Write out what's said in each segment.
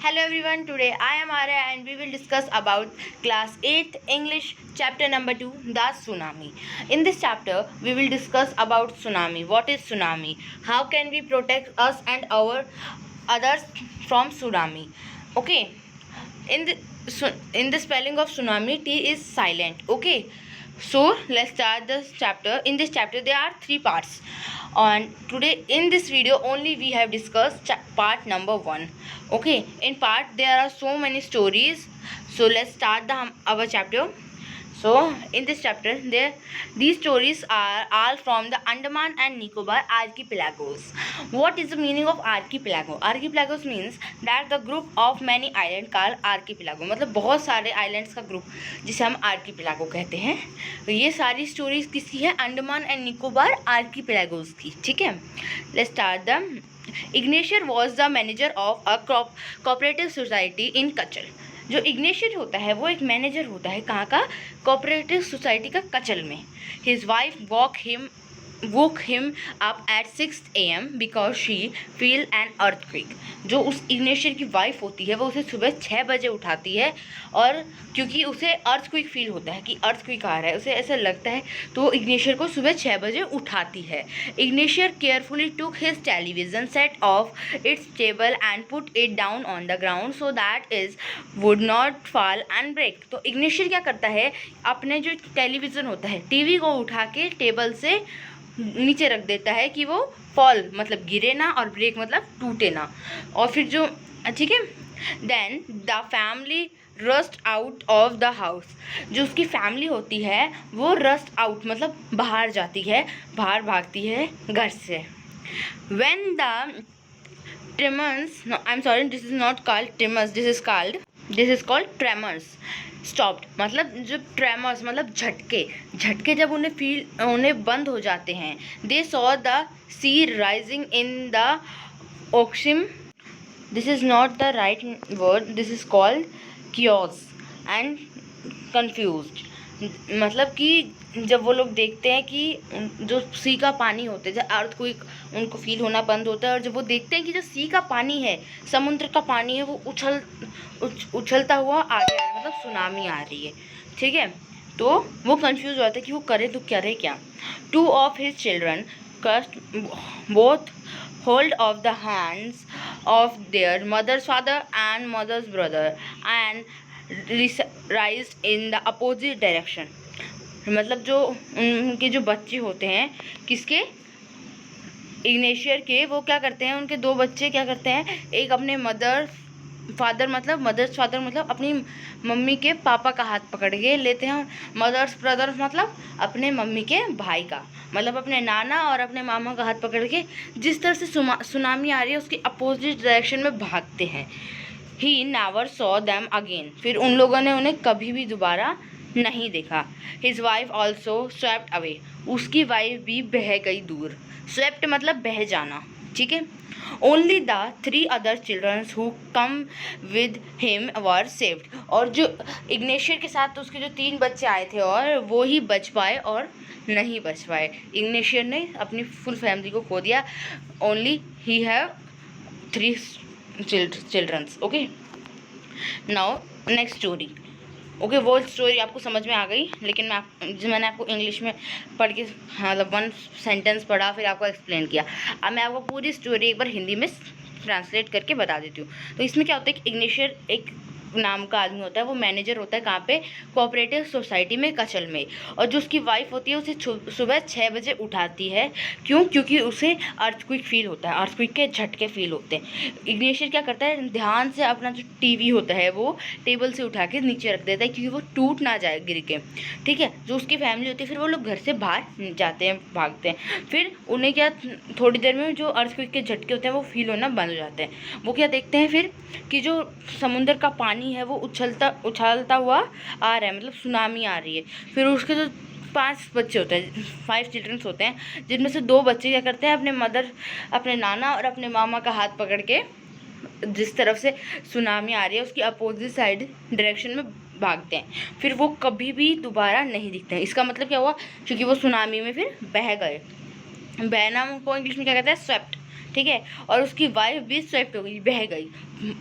Hello everyone, today I am Arya and we will discuss about class 8th English chapter number 2, the tsunami. In this chapter we will discuss about tsunami. What is tsunami? How can we protect us and our others from tsunami? Okay. In the spelling of tsunami, T is silent. Okay. So let's start this chapter. In this chapter there are 3 parts. And today in this video only we have discussed part number 1. Okay, in part there are so many stories, so let's start our chapter. So in this chapter these stories are all from the Andaman and Nicobar archipelagos. What is the meaning of archipelago? Archipelagos means that the group of many island called archipelago. मतलब बहुत सारे islands का group जिसे हम archipelago कहते हैं. ये सारी stories किसकी है? अंडमान एंड निकोबार archipelagos की. ठीक है, let's start them. Ignatius was the manager of a cooperative society in Kachal. जो इग्नेशियस होता है वो एक मैनेजर होता है कहाँ का? कोऑपरेटिव सोसाइटी का कचल में. His wife woke him up at 6 AM because she feel an earthquake. जो उस इग्नेशियर की वाइफ होती है वो उसे सुबह 6 बजे उठाती है, और क्योंकि उसे अर्थक्विक फील होता है कि अर्थक्विक आ रहा है, उसे ऐसा लगता है, तो इग्नेशियर को सुबह 6 बजे उठाती है. Ignatius carefully took his television set off its table and put it down on the ground so that is would not fall and break. तो इग्नेशियर क्या करता है? अपने जो टेलीविज़न होता है, टीवी को उठा के टेबल से नीचे रख देता है कि वो फॉल मतलब गिरे ना, और ब्रेक मतलब टूटे ना. और फिर जो ठीक है, then the family rushed out of the house. जो उसकी फैमिली होती है वो रस्ट आउट मतलब बाहर जाती है, बाहर भागती है घर से. When the tremors, I am sorry, this is not called tremors, this is called tremors stopped. मतलब जब ट्रेमर्स मतलब झटके जब उन्हें बंद हो जाते हैं. They saw the sea rising in the ocean. This is not the right word, this is called chaos and confused. मतलब कि जब वो लोग देखते हैं कि जो सी का पानी होता है, जब अर्थक्वेक उनको फील होना बंद होता है, और जब वो देखते हैं कि जो सी का पानी है, समुद्र का पानी है, वो उछलता हुआ आ गया है, मतलब सुनामी आ रही है. ठीक है, तो वो कंफ्यूज हो जाता है कि वो करे तो करे क्या. 2 ऑफ हिज चिल्ड्रन कस्ट both hold of the hands of their mother's father and mother's brother and raised in the opposite direction. मतलब जो उनके जो बच्चे होते हैं, किसके? इग्नेशियर के, वो क्या करते हैं, उनके 2 बच्चे क्या करते हैं, एक अपने मदर्स फादर मतलब अपनी मम्मी के पापा का हाथ पकड़ के लेते हैं. मदर्स ब्रदर मतलब अपने मम्मी के भाई का, मतलब अपने नाना और अपने मामा का हाथ पकड़ के जिस तरह से सुनामी आ रही है उसके अपोजिट डायरेक्शन में भागते हैं. He never saw them again. फिर उन लोगों ने उन्हें कभी भी दोबारा नहीं देखा. His wife also swept away. उसकी वाइफ भी बह गई दूर. स्वेप्ट मतलब बह जाना. ठीक है. Only the 3 other childrens who came with him were saved. और जो इग्नेशियर के साथ उसके जो 3 बच्चे आए थे और वो ही बच पाए और नहीं बच पाए. इग्नेशियर ने अपनी फुल फैमिली को खो दिया. Only he have 3 childrens. Okay, now next story. Okay, वो स्टोरी आपको समझ में आ गई, लेकिन मैंने आपको इंग्लिश में पढ़ के मतलब 1 सेंटेंस पढ़ा, फिर आपको एक्सप्लेन किया. अब मैं आपको पूरी स्टोरी एक बार हिंदी में ट्रांसलेट करके बता देती हूँ. तो इसमें क्या होता है कि इग्नेशियर एक नाम का आदमी होता है, वो मैनेजर होता है कहाँ पे? कोऑपरेटिव सोसाइटी में, कचल में. और जो उसकी वाइफ होती है उसे सुबह 6 बजे उठाती है. क्यों? क्योंकि उसे अर्थक्वेक फील होता है, अर्थक्वेक के झटके फील होते हैं. इग्नेशियर क्या करता है? ध्यान से अपना जो टीवी होता है वो टेबल से उठा के नीचे रख देता है, क्योंकि वो टूट ना जाए गिर के. ठीक है. जो उसकी फैमिली होती है फिर वो लोग घर से बाहर जाते हैं, भागते हैं. फिर उन्हें क्या, थोड़ी देर में जो अर्थक्वेक के झटके होते हैं वो फील होना बंद हो जाते हैं. वो क्या देखते हैं फिर कि जो समुद्र का पानी है वो उछलता हुआ आ रहा है, मतलब सुनामी आ रही है. फिर उसके जो 5 बच्चे होते हैं, 5 चिल्ड्रंस होते हैं, जिनमें से 2 बच्चे क्या करते हैं, अपने नाना और अपने मामा का हाथ पकड़ के जिस तरफ से सुनामी आ रही है उसकी अपोजिट साइड डायरेक्शन में भागते हैं. फिर वो कभी भी दोबारा नहीं दिखते हैं. इसका मतलब क्या हुआ? क्योंकि वो सुनामी में फिर बह गए. बहना को इंग्लिश में क्या कहते हैं? स्वेप्ट. ठीक है, और उसकी वाइफ भी स्वेप्ट हो गई, बह गई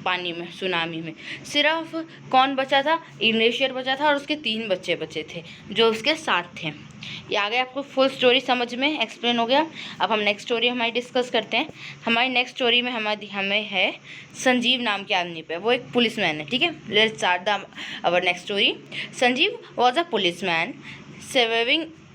पानी में, सुनामी में। सिर्फ कौन बचा था? इग्नेशियर बचा था और उसके 3 बच्चे बचे थे जो उसके साथ थे। ये आ गया आपको फुल स्टोरी समझ में, एक्सप्लेन हो गया। अब हम नेक्स्ट स्टोरी हमारी डिस्कस करते हैं। हमारी नेक्स्ट स्टोरी में हमें है संजीव नाम के आदमी पे, वो एक पुलिसमैन है, ठीक है। Let's start the our next story. Sanjeev was a policeman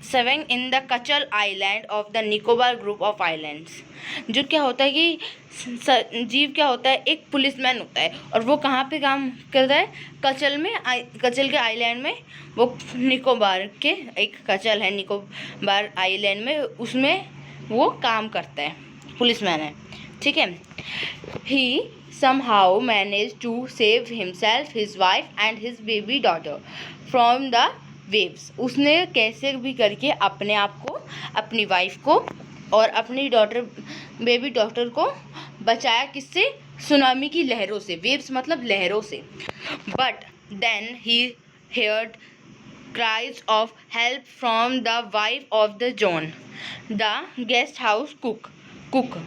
serving in the Katchal island of the Nicobar group of islands. जो क्या होता है कि संजीव क्या होता है, एक पुलिसमैन होता है, और वो कहाँ पे काम करता है? कचल के आइलैंड में। वो निकोबार के एक कचल है निकोबार आइलैंड में, उसमें वो काम करता है, पुलिसमैन है, ठीक है। ही somehow managed to save himself, his wife and his baby daughter from the waves. उसने कैसे भी करके अपने आप को, अपनी वाइफ को और अपनी बेबी डॉटर को बचाया। किससे? सुनामी की लहरों से। वेव्स मतलब लहरों से। But then he heard cries of help from the wife of the John, the guest house cook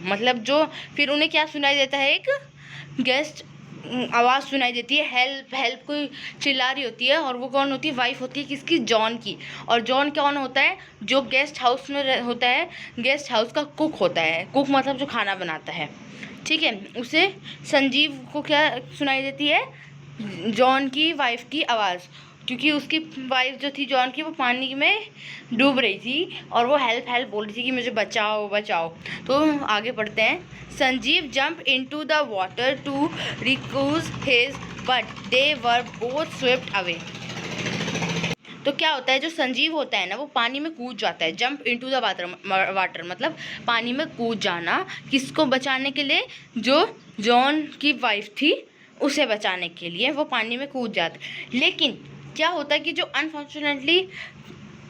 मतलब जो, फिर उन्हें क्या सुनाई देता है? एक गेस्ट आवाज़ सुनाई देती है, हेल्प हेल्प, कोई चिल्ला रही होती है, और वो कौन होती है? वाइफ होती है किसकी? जॉन की। और जॉन कौन होता है? जो गेस्ट हाउस में होता है, गेस्ट हाउस का कुक होता है। कुक मतलब जो खाना बनाता है, ठीक है। उसे संजीव को क्या सुनाई देती है? जॉन की वाइफ की आवाज़, क्योंकि उसकी वाइफ जो थी जॉन की, वो पानी में डूब रही थी और वो हेल्प हेल्प बोल रही थी कि मुझे बचाओ बचाओ। तो आगे बढ़ते हैं। Sanjeev jump into the water to रिकूज his, but they were both swept away. तो क्या होता है, जो संजीव होता है ना, वो पानी में कूद जाता है। जंप इनटू द वाटर मतलब पानी में कूद जाना। किसको बचाने के लिए? जो जॉन की वाइफ थी उसे बचाने के लिए वो पानी में कूद जाता है। लेकिन क्या होता है कि जो अनफॉर्चुनेटली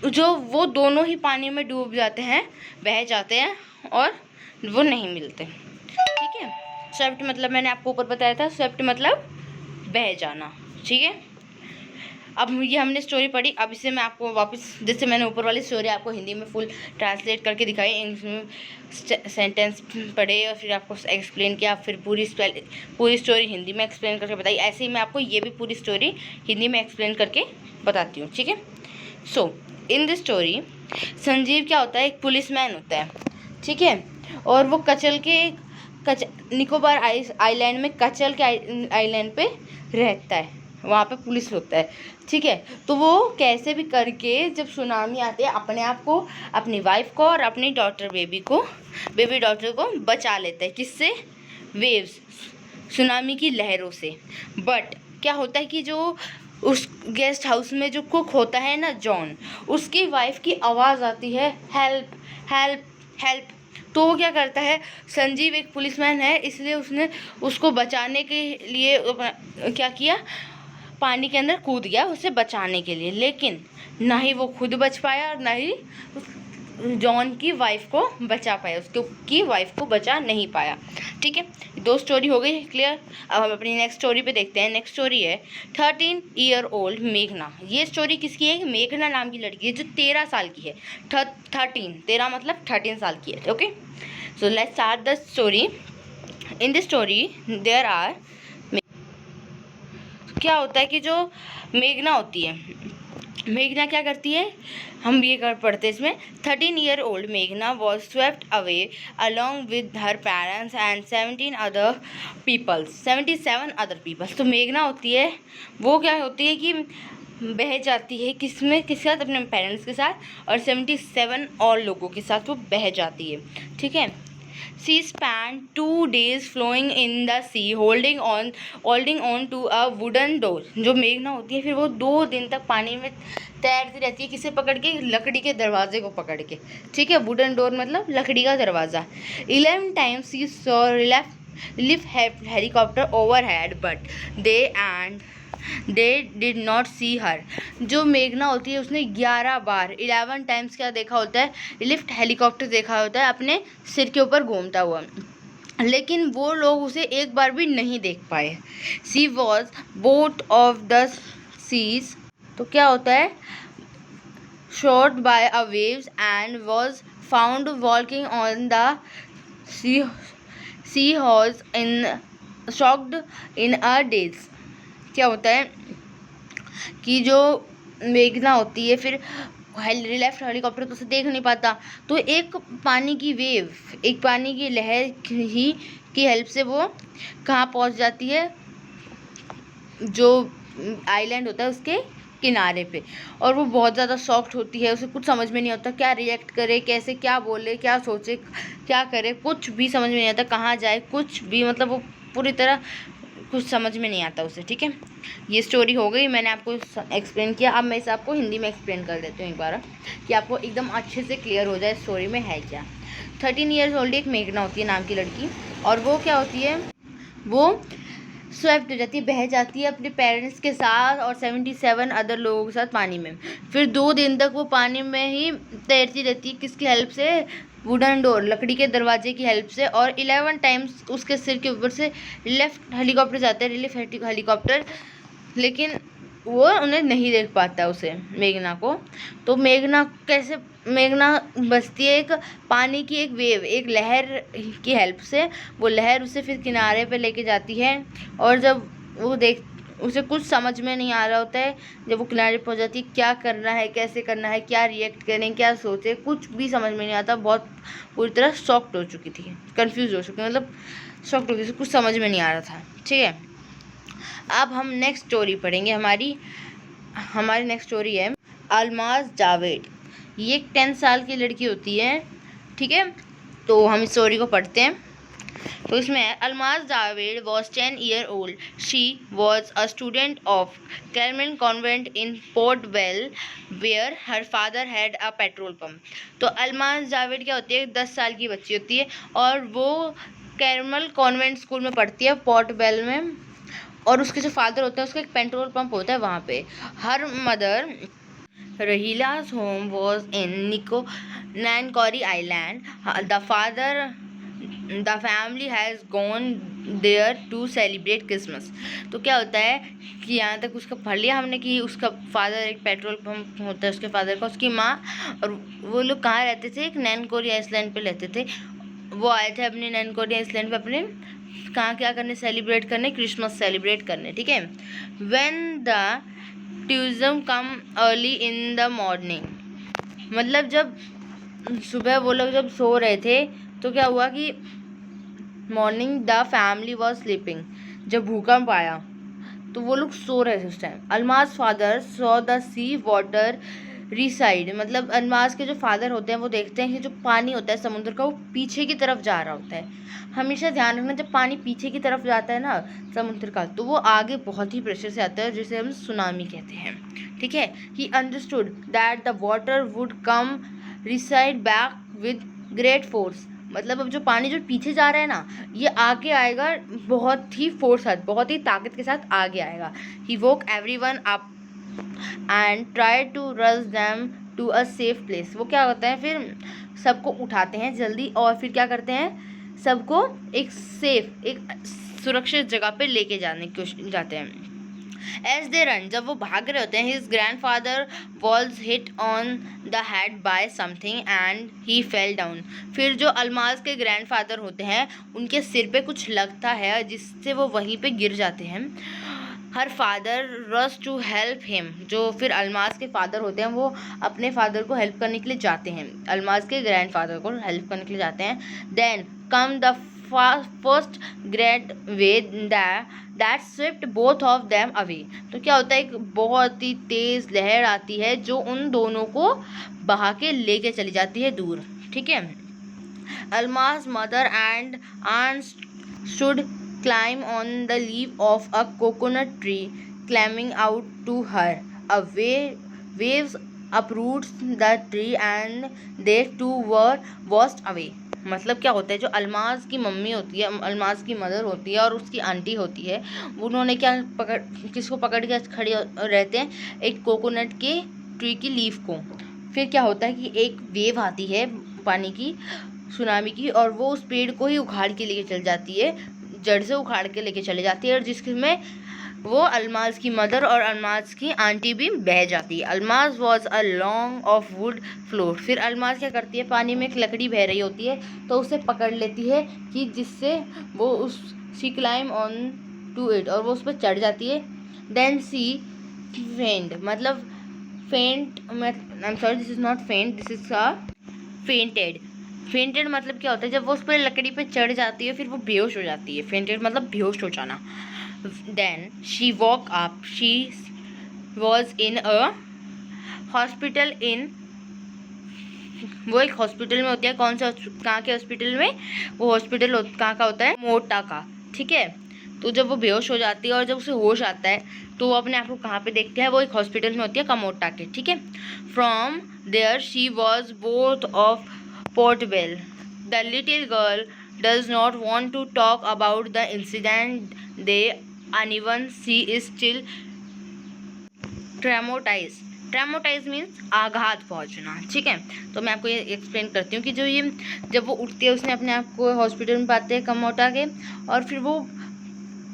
जो वो दोनों ही पानी में डूब जाते हैं, बह जाते हैं और वो नहीं मिलते, ठीक है। स्वेप्ट मतलब मैंने आपको ऊपर बताया था, स्वेप्ट मतलब बह जाना, ठीक है। अब ये हमने स्टोरी पढ़ी, अब इसे मैं आपको वापस, जैसे मैंने ऊपर वाली स्टोरी आपको हिंदी में फुल ट्रांसलेट करके दिखाई, इंग्लिश में सेंटेंस पढ़े और फिर आपको एक्सप्लेन किया, फिर पूरी स्टोरी हिंदी में एक्सप्लेन करके बताई। ऐसे ही मैं आपको ये भी पूरी स्टोरी हिंदी में एक्सप्लेन करके बताती हूँ, ठीक है। सो इन दिस स्टोरी संजीव क्या होता है? एक पुलिसमैन होता है, ठीक है। और वो निकोबार आइलैंड में कचल के आइलैंड पे रहता है, वहाँ पे पुलिस होता है, ठीक है। तो वो कैसे भी करके जब सुनामी आती है, अपने आप को, अपनी वाइफ को और अपनी बेबी डॉटर को बचा लेता है। किससे? वेव्स, सुनामी की लहरों से। बट क्या होता है कि जो उस गेस्ट हाउस में जो कुक होता है ना, जॉन, उसकी वाइफ की आवाज़ आती है, हेल्प हेल्प हेल्प। तो वो क्या करता है? संजीव एक पुलिसमैन है, इसलिए उसने उसको बचाने के लिए क्या किया? पानी के अंदर कूद गया उसे बचाने के लिए। लेकिन ना ही वो खुद बच पाया और ना ही जॉन की वाइफ को बचा पाया, उसकी वाइफ को बचा नहीं पाया, ठीक है। 2 स्टोरी हो गई क्लियर। अब हम अपनी नेक्स्ट स्टोरी पे देखते हैं। नेक्स्ट स्टोरी है 13 ईयर ओल्ड मेघना। ये स्टोरी किसकी है? मेघना नाम की लड़की है जो 13 साल की है। 13 मतलब 13 साल की है, okay. So let's start the story. In this story there are, क्या होता है कि जो मेघना होती है, मेघना क्या करती है? हम ये पढ़ते इसमें। 13 ईयर ओल्ड मेघना was swept away along with her parents and 77 other peoples. तो मेघना होती है, वो क्या होती है कि बह जाती है, किसके साथ? अपने पेरेंट्स के साथ और 77 और लोगों के साथ वो बह जाती है, ठीक है। She spent 2 days floating in the sea, holding on to a wooden door. जो मेघना होती है, फिर वो 2 दिन तक पानी में तैरती रहती है। किसे पकड़ के? लकड़ी के दरवाजे को पकड़ के, ठीक है। वुडन डोर मतलब लकड़ी का दरवाज़ा। 11 times she saw relief helicopter overhead, but they did not see her. जो मेघना होती है उसने 11 टाइम्स क्या देखा होता है? लिफ्ट हेलीकॉप्टर देखा होता है अपने सिर के ऊपर घूमता हुआ, लेकिन वो लोग उसे एक बार भी नहीं देख पाए। She was boat of the seas. तो क्या होता है? Shot by a waves and was found walking on the sea she was in shocked in a daze. क्या होता है कि जो मेघना होती है फिर लेफ्ट हेलीकॉप्टर तो उसे देख नहीं पाता, तो एक पानी की वेव, एक पानी की लहर ही की हेल्प से वो कहाँ पहुँच जाती है, जो आइलैंड होता है उसके किनारे पे। और वो बहुत ज़्यादा शॉक्ड होती है, उसे कुछ समझ में नहीं आता क्या रिएक्ट करे, कैसे क्या बोले, क्या सोचे, क्या करे, कुछ भी समझ में नहीं आता, कहाँ जाए, कुछ भी, मतलब वो पूरी तरह कुछ समझ में नहीं आता उसे। ठीक है, ये स्टोरी हो गई, मैंने आपको एक्सप्लेन किया। अब मैं इसे आपको हिंदी में एक्सप्लेन कर देती हूँ एक बार, कि आपको एकदम अच्छे से क्लियर हो जाए स्टोरी में है क्या। 13 ईयर्स ओल्ड एक मेघना होती है नाम की लड़की, और वो क्या होती है, वो स्वेप्ट हो जाती है, बह जाती है अपने पेरेंट्स के साथ और 77 अदर लोगों के साथ पानी में। फिर 2 दिन तक वो पानी में ही तैरती रहती है, किसकी हेल्प से, वुडन डोर, लकड़ी के दरवाजे की हेल्प से। और 11 टाइम्स उसके सिर के ऊपर से लेफ्ट हेलीकॉप्टर जाता है, रिलीफ हेलीकॉप्टर, लेकिन वो उन्हें नहीं देख पाता उसे, मेघना को। तो मेघना बचती है एक पानी की एक वेव, एक लहर की हेल्प से। वो लहर उसे फिर किनारे पे लेके जाती है, और जब वो उसे कुछ समझ में नहीं आ रहा होता है, जब वो किनारे पहुंच जाती है, क्या करना है, कैसे करना है, क्या रिएक्ट करें, क्या सोचे, कुछ भी समझ में नहीं आता। बहुत पूरी तरह शॉक्ड हो चुकी थी, कंफ्यूज हो चुकी, मतलब शॉक्ड हो गई, कुछ समझ में नहीं आ रहा था। ठीक है, अब हम नेक्स्ट स्टोरी पढ़ेंगे। हमारी नेक्स्ट स्टोरी है अलमाज जावेद। ये एक 10 साल की लड़की होती है। ठीक है, तो हम इस स्टोरी को पढ़ते हैं। तो इसमें Almaz Javed was 10 year old. She was a student of Carmel Convent in Port Blair, where her father had a petrol pump. तो अलमाज जावेद क्या होती है, 10 साल की बच्ची होती है, और वो कैरमल कॉन्वेंट स्कूल में पढ़ती है, पोर्ट बेल में। और उसके जो फादर होते हैं, उसका एक पेट्रोल पंप होता है वहाँ पे। Her mother Raheela's home was in Nancowry Island. The family has gone there to celebrate Christmas. तो क्या होता है कि यहाँ तक उसका पढ़ लिया हमने कि उसका फादर एक पेट्रोल पंप होता है, उसके फादर का, उसकी माँ, और वो लोग कहाँ रहते थे, एक नैनकोरी आइसलैंड पे रहते थे। वो आए थे अपने नैनकोरी आइसलैंड पे अपने कहाँ क्या करने, सेलिब्रेट करने, क्रिसमस सेलिब्रेट करने। ठीक है, when the tsunami come early in the morning, मतलब जब सुबह वो लोग जब सो रहे थे, तो क्या हुआ कि morning the family was sleeping, जब भूकंप आया तो वो लोग सो रहे थे उस time. Almaz father saw the sea water recede, मतलब अलमाज के जो फादर होते हैं वो देखते हैं कि जो पानी होता है समुद्र का, वो पीछे की तरफ जा रहा होता है। हमेशा ध्यान रखना, जब पानी पीछे की तरफ जाता है ना समुद्र का, तो वो आगे बहुत ही प्रेशर से आता है, जिसे हम सुनामी कहते हैं। ठीक है, he understood that the water would come recede back with great force, मतलब अब जो पानी जो पीछे जा रहा है ना, ये आगे आएगा बहुत ही फोर्स साथ, बहुत ही ताकत के साथ आगे आएगा। He woke everyone up and try to rush them to a safe place. वो क्या होता है, फिर सबको उठाते हैं जल्दी, और फिर क्या करते हैं, सबको एक सेफ, एक सुरक्षित जगह पे लेके जाते हैं। एज दे रन, जब वो भाग रहे होते हैं, his grandfather was hit on the head by something and he fell down. फिर जो अलमाज के ग्रैंड फादर होते हैं, उनके सिर पे कुछ लगता है, जिससे वो वहीं पे गिर जाते हैं। Her father rush to help him, जो फिर अलमाज के फादर होते हैं, वो अपने फादर को हेल्प करने के लिए जाते हैं, अलमाज के ग्रैंड फादर को हेल्प करने के लिए जाते हैं। Then come the first great wave that swift both of them away. तो क्या होता है, एक बहुत ही तेज लहर आती है जो उन दोनों को बहा के लेके चली जाती है दूर। ठीक है, Almaz mother and aunt stood climb on the leaf of a coconut tree, climbing out to her. A waves uproots the tree and they too were washed away. मतलब क्या होता है, जो अलमाज की मम्मी होती है, अलमाज की मदर होती है और उसकी आंटी होती है, उन्होंने किसको पकड़ के खड़े रहते हैं, एक कोकोनट के ट्री की लीफ को। फिर क्या होता है कि एक वेव आती है पानी की, सुनामी की, और वो उस पेड़ को ही उखाड़ के लेके चल जाती है, जड़ से उखाड़ के लेके चले जाती है, और जिसमें वो अलमाज की मदर और अलमाज की आंटी भी बह जाती है। Almaz was a long off would float. फिर अलमाज क्या करती है, पानी में एक लकड़ी बह रही होती है तो उसे पकड़ लेती है कि जिससे वो उस she climb on to it, और वो उस पर चढ़ जाती है। देन सी फेंट, मतलब faint, I am sorry this is not faint, this is a fainted. Fainted मतलब क्या होता है, जब वो उस पर लकड़ी पे चढ़ जाती है फिर वो बेहोश हो जाती है। फेंटेड मतलब बेहोश हो जाना। Then she woke up, she was in a hospital in, वो एक हॉस्पिटल में होती है। कौन सा, कहाँ के हॉस्पिटल में, वो हॉस्पिटल कहाँ का होता है, मोटा का, ठीक है। तो जब वो बेहोश हो जाती है और जब उसे होश आता है तो वो अपने आप को कहाँ पे देखते हैं, वो एक हॉस्पिटल में होती है कमोटा के, ठीक है। From there she was both of portable. The little girl does not want to talk about the incident they uneven, she is still traumatise. Traumatise means आघात पहुंचना, ठीक है। तो मैं आपको ये एक्सप्लेन करती हूँ कि जो ये जब वो उठती है, उसने अपने आप को हॉस्पिटल में पाते हैं कमोटा के, और फिर वो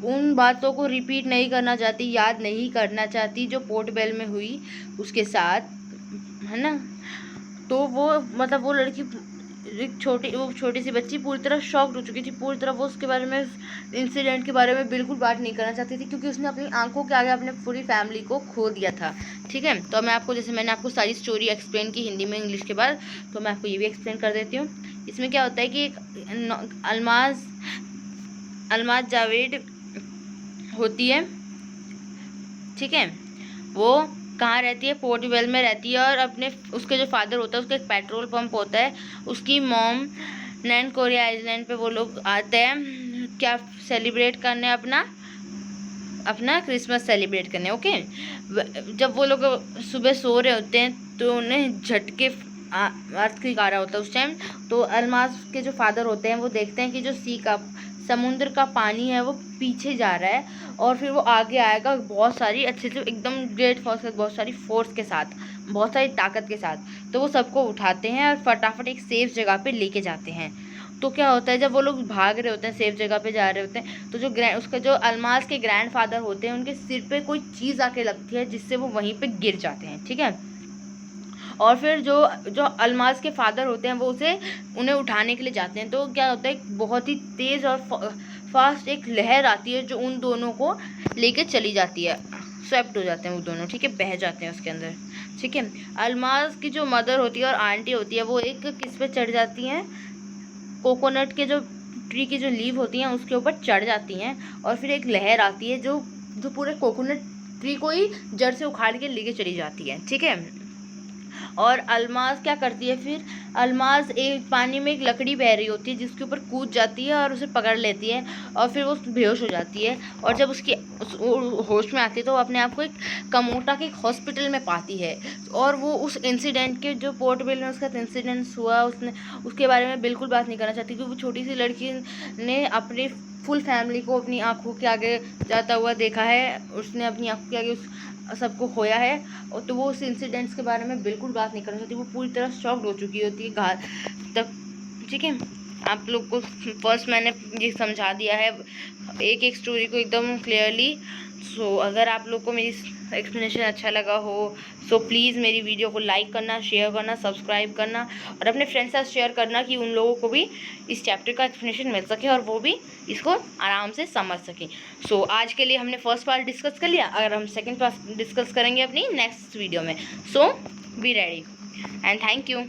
उन बातों को रिपीट नहीं करना चाहती, याद नहीं करना चाहती जो पोर्ट बेल में हुई उसके साथ, है ना। तो वो मतलब वो लड़की वो छोटी सी बच्ची पूरी तरह शॉक्ड हो चुकी थी, पूरी तरह वो उसके बारे में, इंसिडेंट के बारे में बिल्कुल बात नहीं करना चाहती थी, क्योंकि उसने अपनी आंखों के आगे अपने पूरी फैमिली को खो दिया था, ठीक है। तो मैं आपको, जैसे मैंने आपको सारी स्टोरी एक्सप्लेन की हिंदी में इंग्लिश के बाद, तो मैं आपको ये भी एक्सप्लेन कर देती हूँ। इसमें क्या होता है कि एक अलमाज जावेद होती है, ठीक है। वो कहाँ रहती है, पोर्ट वेल में रहती है, और अपने उसके जो फादर होता है उसका एक पेट्रोल पंप होता है, उसकी मॉम नैन कोरिया आइलैंड पे वो लोग आते हैं क्या सेलिब्रेट करने, अपना क्रिसमस सेलिब्रेट करने, ओके। जब वो लोग सुबह सो रहे होते हैं तो उन्हें झटके अर्थक्वेक आ रहा होता है उस टाइम। तो अलमास के जो फादर होते हैं वो देखते हैं कि जो समुद्र का पानी है वो पीछे जा रहा है, और फिर वो आगे आएगा बहुत सारी अच्छे से एकदम ग्रेट फोर्स के, बहुत सारी फोर्स के साथ, बहुत सारी ताकत के साथ। तो वो सबको उठाते हैं और फटाफट एक सेफ जगह पे लेके जाते हैं। तो क्या होता है, जब वो लोग भाग रहे होते हैं, सेफ जगह पे जा रहे होते हैं, तो उसका जो अलमास के ग्रैंडफादर होते हैं उनके सिर पे कोई चीज़ आके लगती है जिससे वो वहीं पे गिर जाते हैं, ठीक है। और फिर जो जो अलमास के फादर होते हैं वो उन्हें उठाने के लिए जाते हैं। तो क्या होता है, बहुत ही तेज़ और फास्ट एक लहर आती है जो उन दोनों को लेके चली जाती है, स्वेप्ट हो जाते हैं वो दोनों, ठीक है, बह जाते हैं उसके अंदर, ठीक है। अलमास की जो मदर होती है और आंटी होती है वो एक किस पे चढ़ जाती हैं, कोकोनट के जो ट्री की जो लीव होती हैं उसके ऊपर चढ़ जाती हैं, और फिर एक लहर आती है जो जो पूरे कोकोनट ट्री को ही जड़ से उखाड़ के लेके चली जाती है, ठीक है। और अलमास क्या करती है, फिर अलमास एक पानी में एक लकड़ी बह रही होती है जिसके ऊपर कूद जाती है और उसे पकड़ लेती है, और फिर वो बेहोश हो जाती है। और जब उसकी होश में आती है तो वो अपने आप को एक कमोटा के एक हॉस्पिटल में पाती है, और वो उस इंसिडेंट के जो पोर्ट बेल में उसका इंसिडेंट हुआ उसके बारे में बिल्कुल बात नहीं करना चाहती, क्योंकि वो छोटी सी लड़की ने अपनी फुल फैमिली को अपनी आंखों के आगे जाता हुआ देखा है, उसने अपनी आंखों के आगे उस सबको खोया है, और तो वो उस इंसिडेंट्स के बारे में बिल्कुल बात नहीं करना चाहती, वो पूरी तरह शॉक्ड हो चुकी होती है घात तक, ठीक है। आप लोग को फर्स्ट मैंने ये समझा दिया है एक एक स्टोरी को एकदम क्लियरली। सो अगर आप लोग को मेरी एक्सप्लेनेशन अच्छा लगा हो सो प्लीज़ मेरी वीडियो को लाइक करना, शेयर करना, सब्सक्राइब करना, और अपने फ्रेंड्स के साथ शेयर करना कि उन लोगों को भी इस चैप्टर का एक्सप्लेनेशन मिल सके और वो भी इसको आराम से समझ सकें। सो आज के लिए हमने फर्स्ट पार्ट डिस्कस कर लिया, अगर हम सेकेंड पार्ट डिस्कस करेंगे अपनी नेक्स्ट वीडियो में। So be ready and thank you.